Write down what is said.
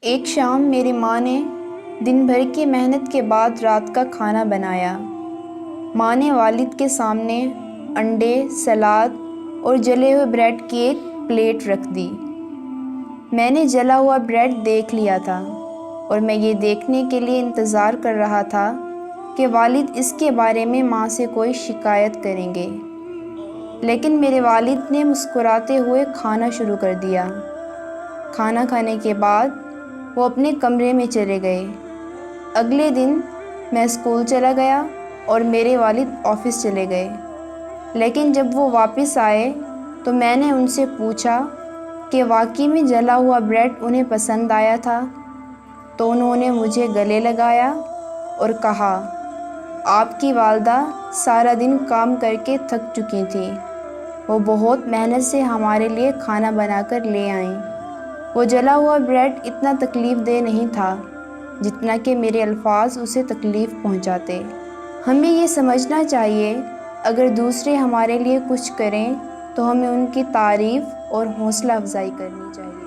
ایک شام میری ماں نے دن بھر کی محنت کے بعد رات کا کھانا بنایا۔ ماں نے والد کے سامنے انڈے، سلاد اور جلے ہوئے بریڈ کی ایک پلیٹ رکھ دی۔ میں نے جلا ہوا بریڈ دیکھ لیا تھا اور میں یہ دیکھنے کے لیے انتظار کر رہا تھا کہ والد اس کے بارے میں ماں سے کوئی شکایت کریں گے، لیکن میرے والد نے مسکراتے ہوئے کھانا شروع کر دیا۔ کھانا کھانے کے بعد وہ اپنے کمرے میں چلے گئے۔ اگلے دن میں اسکول چلا گیا اور میرے والد آفس چلے گئے، لیکن جب وہ واپس آئے تو میں نے ان سے پوچھا کہ واقعی میں جلا ہوا بریڈ انہیں پسند آیا تھا، تو انہوں نے مجھے گلے لگایا اور کہا، آپ کی والدہ سارا دن کام کر کے تھک چکی تھیں، وہ بہت محنت سے ہمارے لیے کھانا بنا کر لے آئیں۔ وہ جلا ہوا بریڈ اتنا تکلیف دہ نہیں تھا جتنا کہ میرے الفاظ اسے تکلیف پہنچاتے۔ ہمیں یہ سمجھنا چاہیے، اگر دوسرے ہمارے لیے کچھ کریں تو ہمیں ان کی تعریف اور حوصلہ افزائی کرنی چاہیے۔